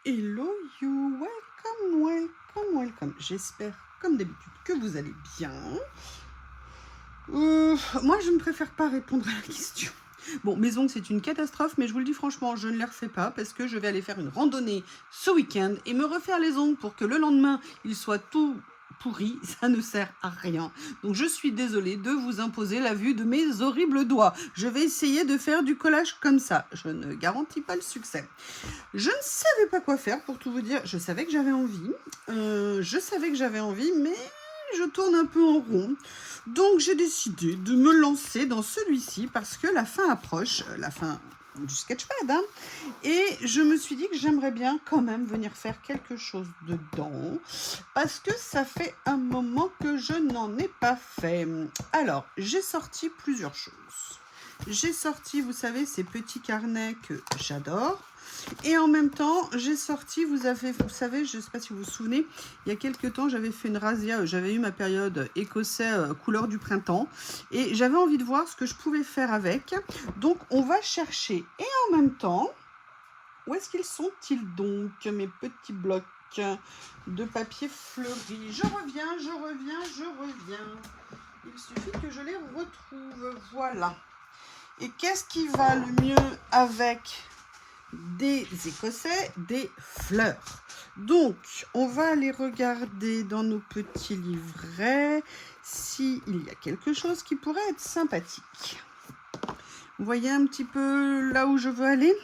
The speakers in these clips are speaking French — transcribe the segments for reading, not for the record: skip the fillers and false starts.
Hello you, welcome, welcome, welcome. J'espère, comme d'habitude, que vous allez bien. Moi, je ne préfère pas répondre à la question. Bon, mes ongles, c'est une catastrophe, mais je vous le dis franchement, je ne les refais pas parce que je vais aller faire une randonnée ce week-end et me refaire les ongles pour que le lendemain, ils soient tout pourris. Ça ne sert à rien. Donc, je suis désolée de vous imposer la vue de mes horribles doigts. Je vais essayer de faire du collage comme ça. Je ne garantis pas le succès. Je ne savais pas quoi faire, pour tout vous dire. Je savais que j'avais envie. Mais je tourne un peu en rond. Donc, j'ai décidé de me lancer dans celui-ci parce que la fin approche, la fin du Sketchpad. Hein, et je me suis dit que j'aimerais bien quand même venir faire quelque chose dedans parce que ça fait un moment que je n'en ai pas fait. Alors, j'ai sorti plusieurs choses. J'ai sorti, vous savez, ces petits carnets que j'adore. Et en même temps, j'ai sorti, vous savez, je ne sais pas si vous vous souvenez, il y a quelques temps, j'avais fait une razzia, j'avais eu ma période écossais couleur du printemps, et j'avais envie de voir ce que je pouvais faire avec. Donc, on va chercher. Et en même temps, où est-ce qu'ils sont-ils donc, mes petits blocs de papier fleuri? Je reviens. Il suffit que je les retrouve. Voilà. Et qu'est-ce qui va le mieux avec des Écossais, des fleurs? Donc, on va aller regarder dans nos petits livrets s'il y a quelque chose qui pourrait être sympathique. Vous voyez un petit peu là où je veux aller?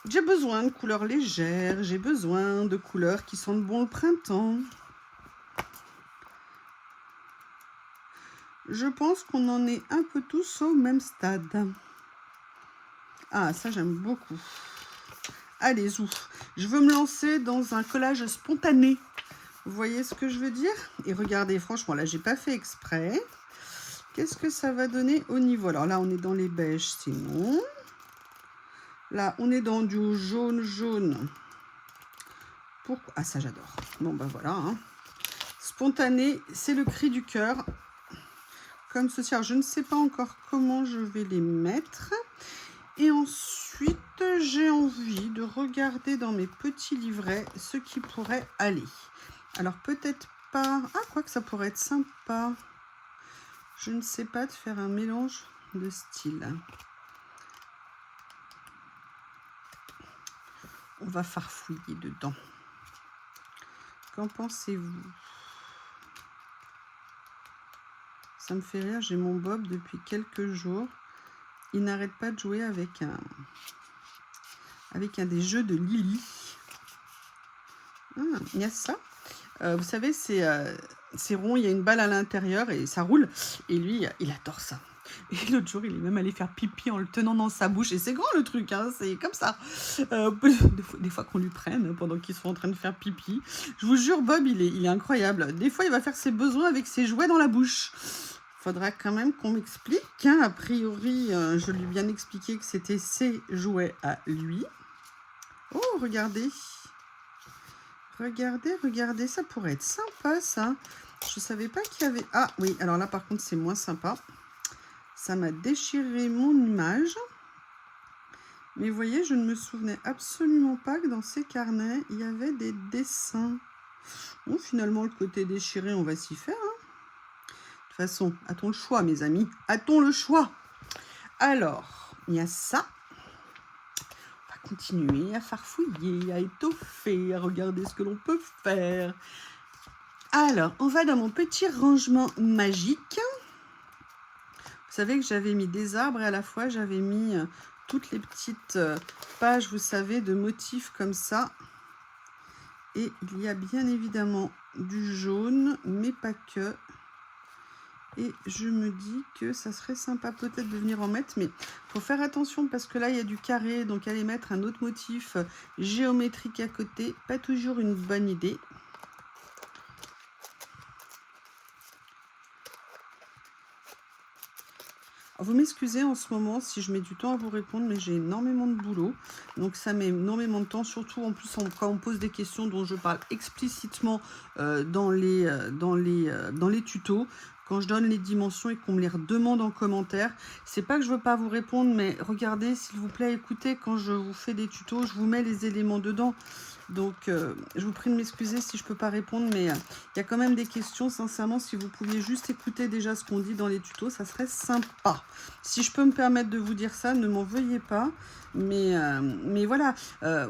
J'ai besoin de couleurs légères, j'ai besoin de couleurs qui sentent bon le printemps. Je pense qu'on en est un peu tous au même stade. Ah, ça j'aime beaucoup. Allez, zou. Je veux me lancer dans un collage spontané. Vous voyez ce que je veux dire? Et regardez, franchement, là, j'ai pas fait exprès. Qu'est-ce que ça va donner au niveau? Alors là, on est dans les beiges, c'est non. Là, on est dans du jaune. Pourquoi? Ah, ça, j'adore. Bon, ben voilà. Hein. Spontané, c'est le cri du cœur. Comme ceci. Alors, je ne sais pas encore comment je vais les mettre. Et ensuite, j'ai envie de regarder dans mes petits livrets ce qui pourrait aller. Alors, peut-être pas... Ah, quoi que ça pourrait être sympa. Je ne sais pas, de faire un mélange de styles. On va farfouiller dedans. Qu'en pensez-vous? Ça me fait rire, j'ai mon Bob depuis quelques jours. Il n'arrête pas de jouer avec un des jeux de Lily. Ah, il y a ça. Vous savez, c'est rond, il y a une balle à l'intérieur et ça roule. Et lui, il adore ça. Et l'autre jour, il est même allé faire pipi en le tenant dans sa bouche. Et c'est grand le truc, hein, c'est comme ça. Des fois qu'on lui prenne pendant qu'ils sont en train de faire pipi. Je vous jure, Bob, il est incroyable. Des fois, il va faire ses besoins avec ses jouets dans la bouche. Faudra quand même qu'on m'explique. Hein. A priori, je lui ai bien expliqué que c'était ses jouets à lui. Oh, regardez. Regardez, ça pourrait être sympa, ça. Je savais pas qu'il y avait... Ah, oui, alors là, par contre, c'est moins sympa. Ça m'a déchiré mon image. Mais vous voyez, je ne me souvenais absolument pas que dans ces carnets, il y avait des dessins. Bon, finalement, le côté déchiré, on va s'y faire. Hein. De toute façon, a-t-on le choix, mes amis? A-t-on le choix? Alors, il y a ça. On va continuer à farfouiller, à étoffer, à regarder ce que l'on peut faire. Alors, on va dans mon petit rangement magique. Vous savez que j'avais mis des arbres et à la fois, j'avais mis toutes les petites pages, vous savez, de motifs comme ça. Et il y a bien évidemment du jaune, mais pas que. Et je me dis que ça serait sympa peut-être de venir en mettre, mais il faut faire attention parce que là, il y a du carré, donc aller mettre un autre motif géométrique à côté, pas toujours une bonne idée. Vous m'excusez en ce moment si je mets du temps à vous répondre, mais j'ai énormément de boulot. Donc ça met énormément de temps, surtout en plus quand on pose des questions dont je parle explicitement dans les tutos. quand je donne les dimensions et qu'on me les redemande en commentaire. C'est pas que je veux pas vous répondre, mais regardez, s'il vous plaît, écoutez, quand je vous fais des tutos, je vous mets les éléments dedans. Donc, je vous prie de m'excuser si je peux pas répondre, mais il y a quand même des questions. Sincèrement, si vous pouviez juste écouter déjà ce qu'on dit dans les tutos, ça serait sympa. Si je peux me permettre de vous dire ça, ne m'en veuillez pas. Mais voilà,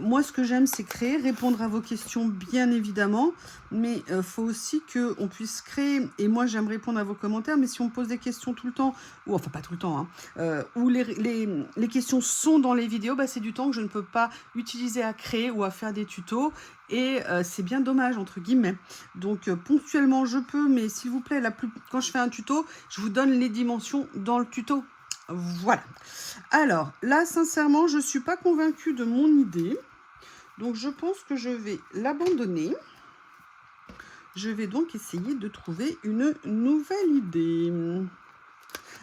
moi, ce que j'aime, c'est créer, répondre à vos questions, bien évidemment. Mais faut aussi qu'on puisse créer. Et moi, j'aime répondre à vos commentaires, mais si on me pose des questions tout le temps, ou enfin pas tout le temps, hein, où les questions sont dans les vidéos, bah, c'est du temps que je ne peux pas utiliser à créer ou à faire des tutos. Et c'est bien dommage, entre guillemets. Donc, ponctuellement, je peux, mais s'il vous plaît, quand je fais un tuto, je vous donne les dimensions dans le tuto. Voilà. Alors, là, sincèrement, je ne suis pas convaincue de mon idée. Donc, je pense que je vais l'abandonner. Je vais donc essayer de trouver une nouvelle idée.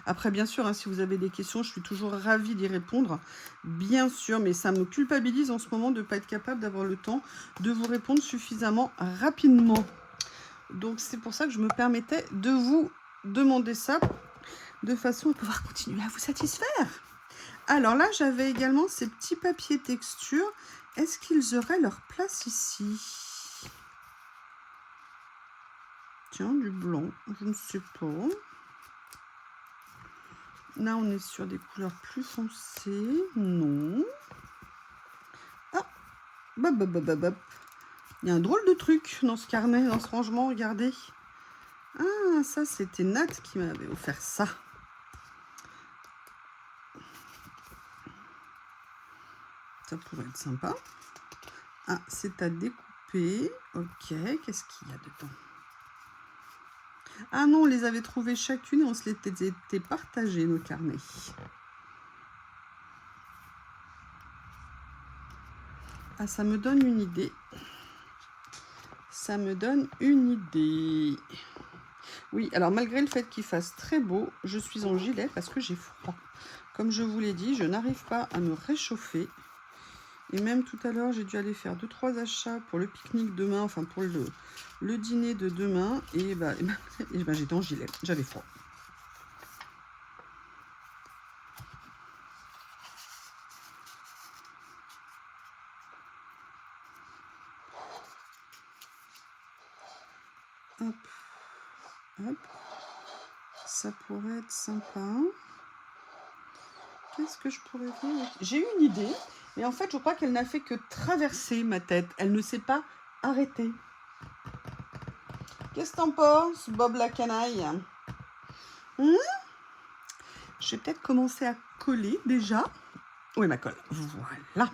Après, bien sûr, hein, si vous avez des questions, je suis toujours ravie d'y répondre. Bien sûr, mais ça me culpabilise en ce moment de ne pas être capable d'avoir le temps de vous répondre suffisamment rapidement. Donc, c'est pour ça que je me permettais de vous demander ça de façon à pouvoir continuer à vous satisfaire. Alors là, j'avais également ces petits papiers texture. Est-ce qu'ils auraient leur place ici? Tiens, du blanc, je ne sais pas. Là, on est sur des couleurs plus foncées. Non. Ah, il y a un drôle de truc dans ce carnet, dans ce rangement, regardez. Ah, ça, c'était Nat qui m'avait offert ça. Ça pourrait être sympa. Ah, c'est à découper. Ok, qu'est-ce qu'il y a dedans? Ah non, on les avait trouvés chacune et on se les était partagés, nos carnets. Ah, ça me donne une idée. Ça me donne une idée. Oui, alors malgré le fait qu'il fasse très beau, je suis en gilet parce que j'ai froid. Comme je vous l'ai dit, je n'arrive pas à me réchauffer. Et même tout à l'heure, j'ai dû aller faire 2-3 achats pour le pique-nique demain, enfin pour le dîner de demain. Et j'étais en gilet, j'avais froid. Hop, hop. Ça pourrait être sympa. Qu'est-ce que je pourrais faire? J'ai eu une idée, mais en fait, je crois qu'elle n'a fait que traverser ma tête. Elle ne s'est pas arrêtée. Qu'est-ce que t'en penses, Bob la canaille? Je vais peut-être commencer à coller déjà. Où est ma colle? Voilà.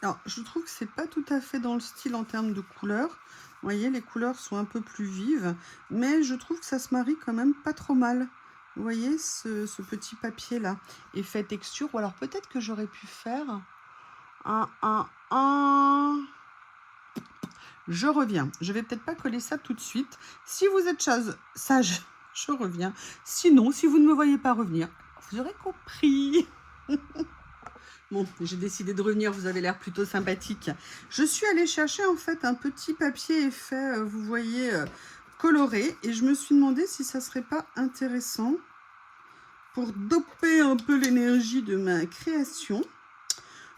Alors, je trouve que c'est pas tout à fait dans le style en termes de couleurs. Vous voyez, les couleurs sont un peu plus vives, mais je trouve que ça se marie quand même pas trop mal. Vous voyez, ce petit papier-là, effet texture. Ou alors peut-être que j'aurais pu faire Je reviens. Je vais peut-être pas coller ça tout de suite. Si vous êtes sage, je reviens. Sinon, si vous ne me voyez pas revenir, vous aurez compris. Bon, j'ai décidé de revenir, vous avez l'air plutôt sympathique. Je suis allée chercher en fait un petit papier effet, vous voyez, coloré. Et je me suis demandé si ça serait pas intéressant pour doper un peu l'énergie de ma création.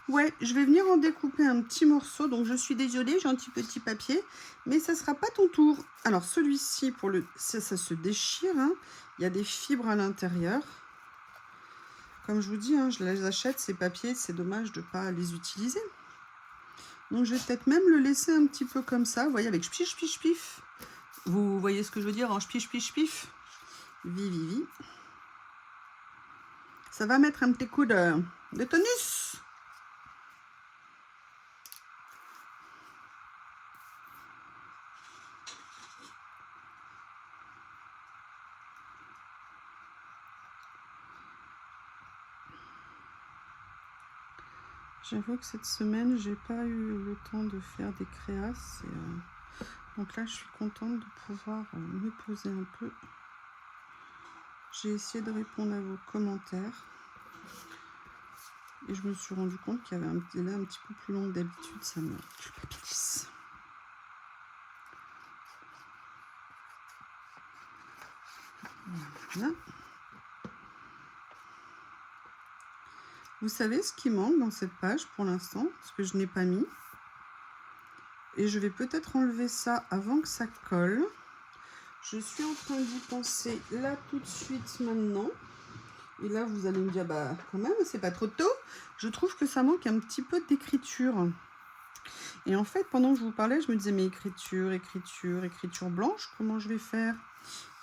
Ouais, je vais venir en découper un petit morceau. Donc, je suis désolée, j'ai un petit papier. Mais ça ne sera pas ton tour. Alors, celui-ci, ça se déchire. Hein. Il y a des fibres à l'intérieur. Comme je vous dis, hein, je les achète, ces papiers. C'est dommage de ne pas les utiliser. Donc, je vais peut-être même le laisser un petit peu comme ça. Vous voyez, avec pif, pif, pif. Vous voyez ce que je veux dire en pif, pif, pif. Vi. Ça va mettre un petit coup de tonus. J'avoue que cette semaine, j'ai pas eu le temps de faire des créas. Donc là, je suis contente de pouvoir me poser un peu. J'ai essayé de répondre à vos commentaires. Et je me suis rendu compte qu'il y avait un délai un petit peu plus long que d'habitude. Ça me culpabilise. Voilà. Vous savez ce qui manque dans cette page pour l'instant, ce que je n'ai pas mis. Et je vais peut-être enlever ça avant que ça colle. Je suis en train d'y penser là tout de suite maintenant. Et là, vous allez me dire, bah quand même, c'est pas trop tôt. Je trouve que ça manque un petit peu d'écriture. Et en fait, pendant que je vous parlais, je me disais, mais écriture blanche, comment je vais faire?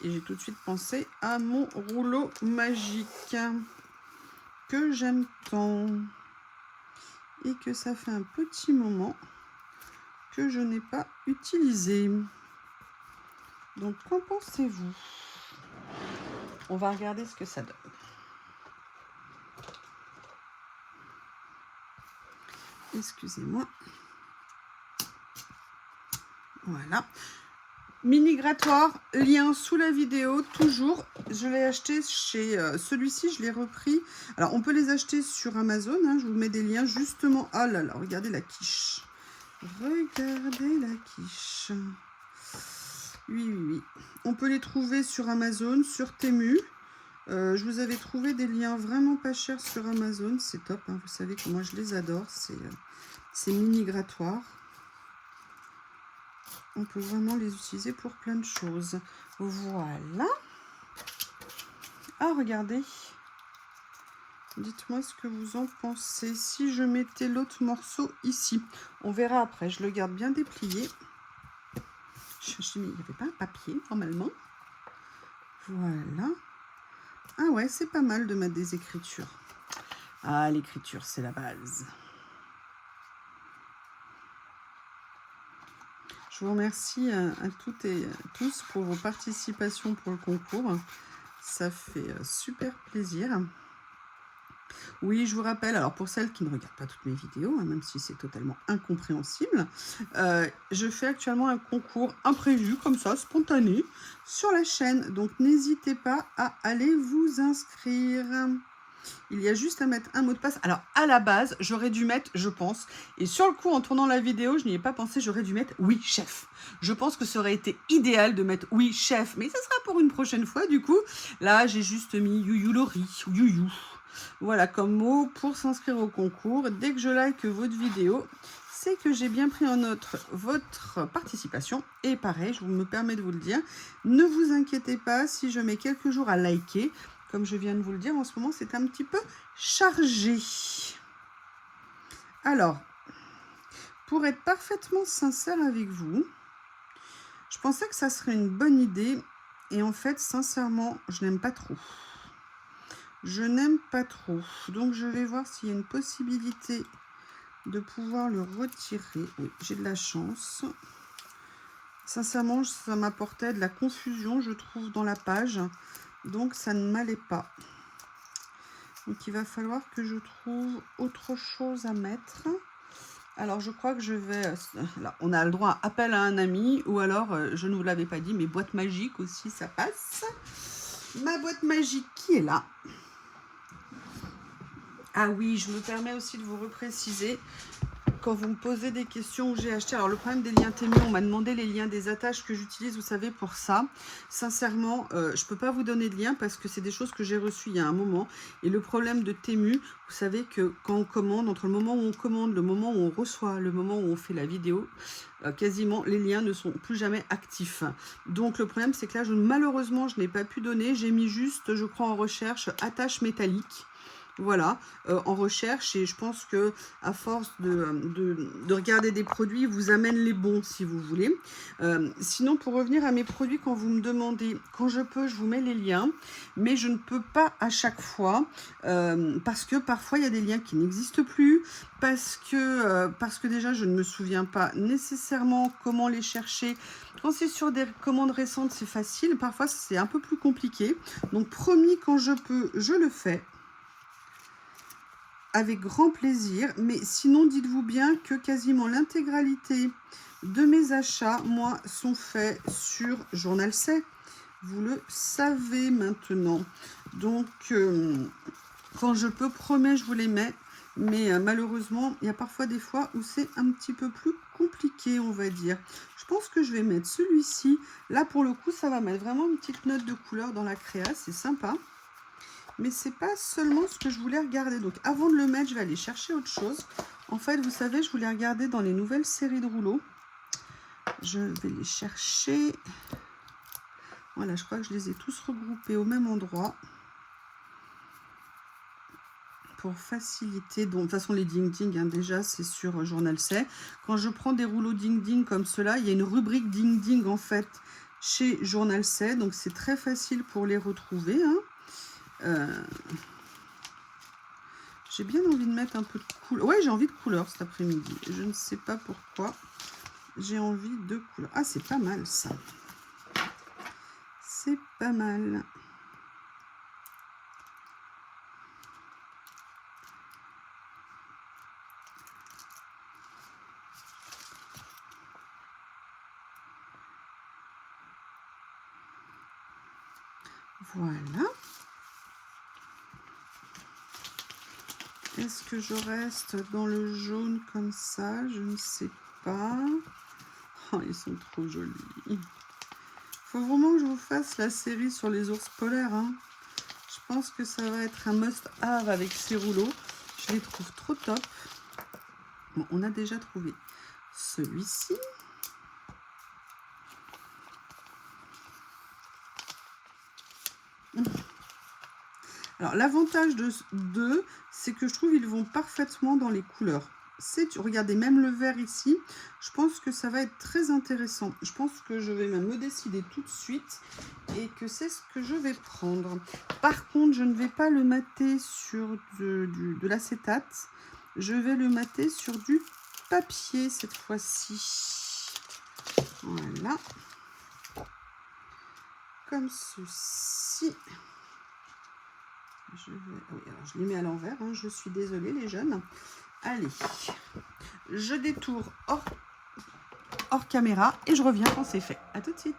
Et j'ai tout de suite pensé à mon rouleau magique que j'aime tant. Et que ça fait un petit moment que je n'ai pas utilisé. Donc, qu'en pensez-vous? On va regarder ce que ça donne. Excusez-moi. Voilà. Mini grattoir, lien sous la vidéo, toujours. Je l'ai acheté chez celui-ci, je l'ai repris. Alors, on peut les acheter sur Amazon. Hein, je vous mets des liens justement. Oh là là, regardez la quiche. Regardez la quiche. Oui. On peut les trouver sur Amazon, sur Temu. Je vous avais trouvé des liens vraiment pas chers sur Amazon. C'est top, hein, vous savez que moi je les adore. C'est mini grattoir. On peut vraiment les utiliser pour plein de choses. Voilà. Ah, regardez. Dites-moi ce que vous en pensez. Si je mettais l'autre morceau ici, on verra après. Je le garde bien déplié. Il n'y avait pas un papier normalement. Voilà. Ah ouais, c'est pas mal de mettre des écritures. Ah, l'écriture, c'est la base. Je vous remercie à toutes et tous pour vos participations pour le concours. Ça fait super plaisir. Oui, je vous rappelle, alors pour celles qui ne regardent pas toutes mes vidéos, hein, même si c'est totalement incompréhensible, je fais actuellement un concours imprévu, comme ça, spontané, sur la chaîne. Donc n'hésitez pas à aller vous inscrire. Il y a juste à mettre un mot de passe. Alors, à la base, j'aurais dû mettre, je pense, et sur le coup, en tournant la vidéo, je n'y ai pas pensé, j'aurais dû mettre « Oui, chef ». Je pense que ça aurait été idéal de mettre « Oui, chef », mais ça sera pour une prochaine fois, du coup. Là, j'ai juste mis « Youyou Lori » ou « Youyou ». Voilà, comme mot pour s'inscrire au concours. Dès que je like votre vidéo, c'est que j'ai bien pris en note votre participation. Et pareil, je me permets de vous le dire, ne vous inquiétez pas si je mets quelques jours à liker. Comme je viens de vous le dire, en ce moment, c'est un petit peu chargé. Alors, pour être parfaitement sincère avec vous, je pensais que ça serait une bonne idée. Et en fait, sincèrement, je n'aime pas trop. Je n'aime pas trop. Donc, je vais voir s'il y a une possibilité de pouvoir le retirer. Oui, j'ai de la chance. Sincèrement, ça m'apportait de la confusion, je trouve, dans la page. Donc, ça ne m'allait pas. Donc, il va falloir que je trouve autre chose à mettre. Alors, je crois que je vais... Là, on a le droit à appel à un ami. Ou alors, je ne vous l'avais pas dit, mais boîte magique aussi, ça passe. Ma boîte magique qui est là. Ah oui, je me permets aussi de vous repréciser. Quand vous me posez des questions où j'ai acheté, alors le problème des liens Temu, on m'a demandé les liens des attaches que j'utilise, vous savez, pour ça. Sincèrement, je ne peux pas vous donner de liens parce que c'est des choses que j'ai reçues il y a un moment. Et le problème de Temu, vous savez que quand on commande, entre le moment où on commande, le moment où on reçoit, le moment où on fait la vidéo, quasiment les liens ne sont plus jamais actifs. Donc le problème, c'est que là, malheureusement, je n'ai pas pu donner. J'ai mis juste, je crois, en recherche, attache métallique. Voilà, en recherche, et je pense que à force de regarder des produits, vous amène les bons si vous voulez. Sinon, pour revenir à mes produits, quand vous me demandez, quand je peux, je vous mets les liens, mais je ne peux pas à chaque fois, parce que parfois il y a des liens qui n'existent plus, parce que déjà je ne me souviens pas nécessairement comment les chercher. Quand c'est sur des commandes récentes, c'est facile, parfois c'est un peu plus compliqué. Donc promis, quand je peux, je le fais. avec grand plaisir. Mais sinon, dites-vous bien que quasiment l'intégralité de mes achats, moi, sont faits sur Journal C. Vous le savez maintenant. Donc, quand je peux, promets, je vous les mets. Mais malheureusement, il y a parfois des fois où c'est un petit peu plus compliqué, on va dire. Je pense que je vais mettre celui-ci. Là, pour le coup, ça va mettre vraiment une petite note de couleur dans la créa. C'est sympa. Mais c'est pas seulement ce que je voulais regarder. Donc, avant de le mettre, je vais aller chercher autre chose. En fait, vous savez, je voulais regarder dans les nouvelles séries de rouleaux. Je vais les chercher. Voilà, je crois que je les ai tous regroupés au même endroit. Pour faciliter. Donc, de toute façon, les ding-ding, hein, déjà, c'est sur Journal C. Quand je prends des rouleaux ding-ding comme cela, il y a une rubrique ding-ding, en fait, chez Journal C. Donc, c'est très facile pour les retrouver. Hein. J'ai bien envie de mettre un peu de couleur. Ouais, j'ai envie de couleur cet après-midi. Je ne sais pas pourquoi. J'ai envie de couleur. Ah, c'est pas mal, ça. C'est pas mal. Voilà. Est-ce que je reste dans le jaune comme ça? Je ne sais pas. Oh, ils sont trop jolis. Il faut vraiment que je vous fasse la série sur les ours polaires. Hein. Je pense que ça va être un must-have avec ces rouleaux. Je les trouve trop top. Bon, on a déjà trouvé celui-ci. Alors, l'avantage de deux, c'est que je trouve qu'ils vont parfaitement dans les couleurs. Regardez, même le vert ici, je pense que ça va être très intéressant. Je pense que je vais même me décider tout de suite et que c'est ce que je vais prendre. Par contre, je ne vais pas le mater sur de l'acétate. Je vais le mater sur du papier cette fois-ci. Voilà. Comme ceci. Oui, alors je les mets à l'envers, hein, je suis désolée les jeunes. Allez, je détourne hors caméra et je reviens quand c'est fait. À tout de suite.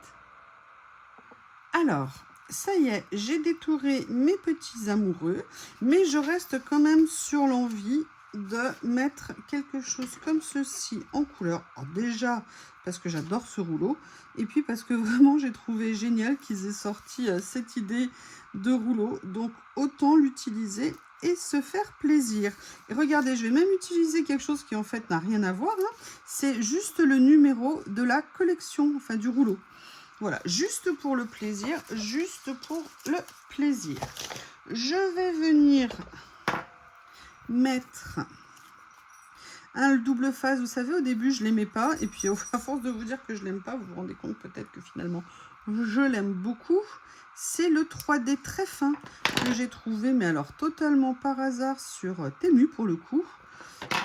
Alors, ça y est, j'ai détouré mes petits amoureux, mais je reste quand même sur l'envie de mettre quelque chose comme ceci en couleur. Alors déjà, parce que j'adore ce rouleau, et puis parce que vraiment j'ai trouvé génial qu'ils aient sorti cette idée de rouleau, donc autant l'utiliser et se faire plaisir. Et regardez, je vais même utiliser quelque chose qui en fait n'a rien à voir, hein. C'est juste le numéro de la collection, enfin du rouleau. Voilà, juste pour le plaisir, juste pour le plaisir. Je vais venir mettre un double face. Vous savez, au début, je ne l'aimais pas. Et puis, à force de vous dire que je ne l'aime pas, vous vous rendez compte peut-être que finalement, je l'aime beaucoup. C'est le 3D très fin que j'ai trouvé, mais alors totalement par hasard sur Temu pour le coup.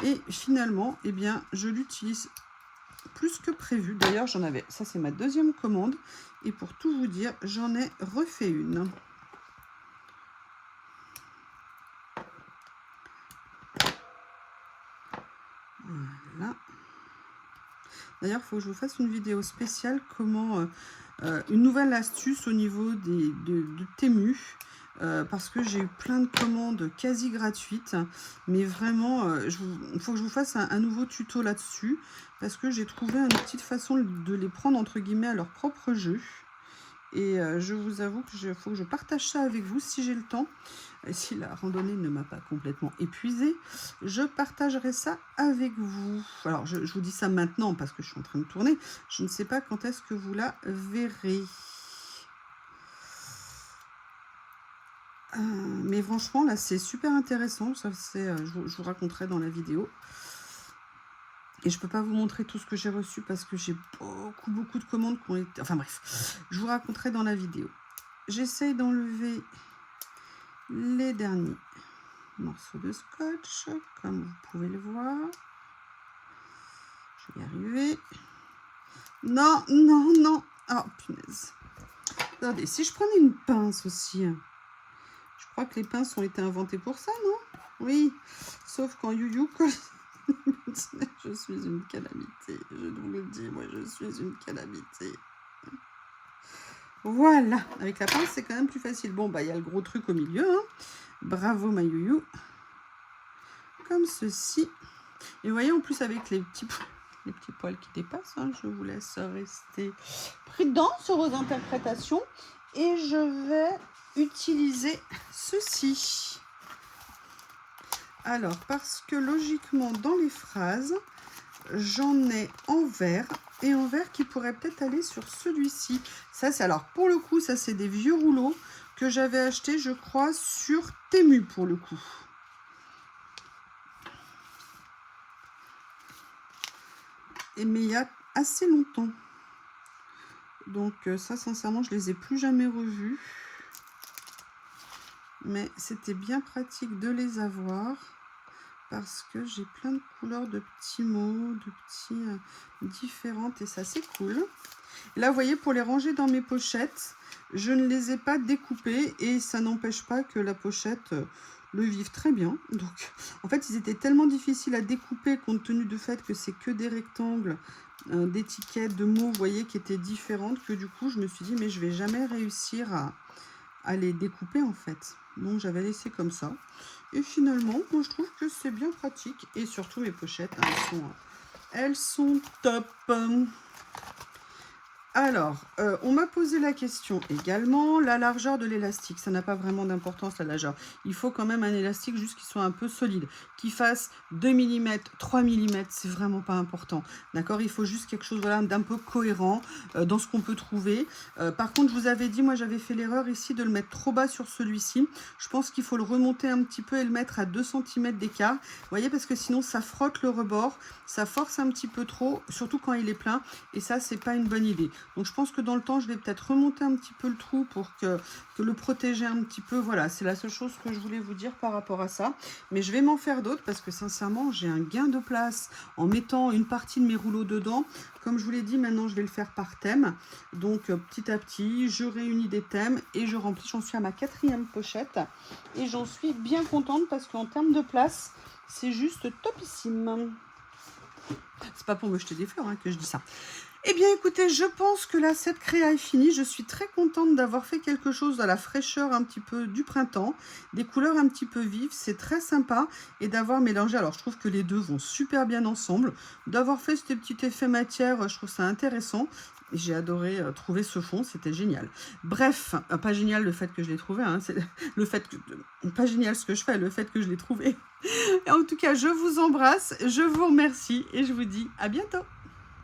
Et finalement, eh bien, je l'utilise plus que prévu. D'ailleurs, j'en avais, ça c'est ma deuxième commande. Et pour tout vous dire, j'en ai refait une. Voilà. D'ailleurs, il faut que je vous fasse une vidéo spéciale comment une nouvelle astuce au niveau de Temu. Parce que j'ai eu plein de commandes quasi gratuites, mais vraiment, il faut que je vous fasse un nouveau tuto là-dessus, parce que j'ai trouvé une petite façon de les prendre entre guillemets à leur propre jeu. Et je vous avoue qu'il faut que je partage ça avec vous si j'ai le temps. Et si la randonnée ne m'a pas complètement épuisée, je partagerai ça avec vous. Alors, je vous dis ça maintenant parce que je suis en train de tourner. Je ne sais pas quand est-ce que vous la verrez. Mais franchement, là, c'est super intéressant. Ça, je vous raconterai dans la vidéo. Et je ne peux pas vous montrer tout ce que j'ai reçu parce que j'ai beaucoup de commandes qui ont été... Enfin bref, je vous raconterai dans la vidéo. J'essaye d'enlever les derniers morceaux de scotch, comme vous pouvez le voir. Je vais y arriver. Non, non, non. Oh, punaise. Regardez, si je prenais une pince aussi... Je crois que les pinces ont été inventées pour ça, non? Oui, sauf quand Youyou colle. Je suis une calamité. Je vous le dis, moi, je suis une calamité. Voilà. Avec la pince, c'est quand même plus facile. Bon, bah, il y a le gros truc au milieu. Hein. Bravo, ma Youyou. Comme ceci. Et vous voyez, en plus, avec les petits poils qui dépassent, hein, je vous laisse rester prudent sur vos interprétations. Et je vais utiliser ceci. Alors, parce que logiquement, dans les phrases, j'en ai en vert et en vert qui pourrait peut-être aller sur celui-ci. Ça, c'est alors pour le coup, ça c'est des vieux rouleaux que j'avais achetés, je crois, sur Temu pour le coup. Mais il y a assez longtemps. Donc ça, sincèrement, je les ai plus jamais revus. Mais c'était bien pratique de les avoir. Parce que j'ai plein de couleurs de petits mots, de petits différentes. Et ça, c'est cool. Et là, vous voyez, pour les ranger dans mes pochettes, je ne les ai pas découpés. Et ça n'empêche pas que la pochette le vive très bien. Donc, en fait, ils étaient tellement difficiles à découper compte tenu du fait que c'est que des rectangles d'étiquettes, de mots, vous voyez, qui étaient différentes. Que du coup, je me suis dit, mais je vais jamais réussir à les découper, en fait. Donc, j'avais laissé comme ça. Et finalement, moi, je trouve que c'est bien pratique. Et surtout, mes pochettes, elles sont top. Alors, on m'a posé la question également, la largeur de l'élastique. Ça n'a pas vraiment d'importance, la largeur. Il faut quand même un élastique juste qui soit un peu solide, qui fasse 2 mm, 3 mm, c'est vraiment pas important. D'accord? Il faut juste quelque chose voilà, d'un peu cohérent dans ce qu'on peut trouver. Par contre, je vous avais dit, moi j'avais fait l'erreur ici de le mettre trop bas sur celui-ci. Je pense qu'il faut le remonter un petit peu et le mettre à 2 cm d'écart. Vous voyez, parce que sinon ça frotte le rebord, ça force un petit peu trop, surtout quand il est plein. Et ça, c'est pas une bonne idée. Donc je pense que dans le temps, je vais peut-être remonter un petit peu le trou pour que le protéger un petit peu. Voilà, c'est la seule chose que je voulais vous dire par rapport à ça. Mais je vais m'en faire d'autres parce que sincèrement, j'ai un gain de place en mettant une partie de mes rouleaux dedans. Comme je vous l'ai dit, maintenant, je vais le faire par thème. Donc petit à petit, je réunis des thèmes et je remplis. J'en suis à ma 4e pochette. Et j'en suis bien contente parce qu'en termes de place, c'est juste topissime. C'est pas pour me jeter des fleurs hein, que je dis ça. Eh bien, écoutez, je pense que là, cette créa est finie. Je suis très contente d'avoir fait quelque chose à la fraîcheur un petit peu du printemps, des couleurs un petit peu vives. C'est très sympa et d'avoir mélangé. Alors, je trouve que les deux vont super bien ensemble. D'avoir fait ce petit effet matière, je trouve ça intéressant. J'ai adoré trouver ce fond, c'était génial. Bref, pas génial le fait que je l'ai trouvé, hein, c'est le fait que... Pas génial ce que je fais, le fait que je l'ai trouvé. En tout cas, je vous embrasse, je vous remercie et je vous dis à bientôt.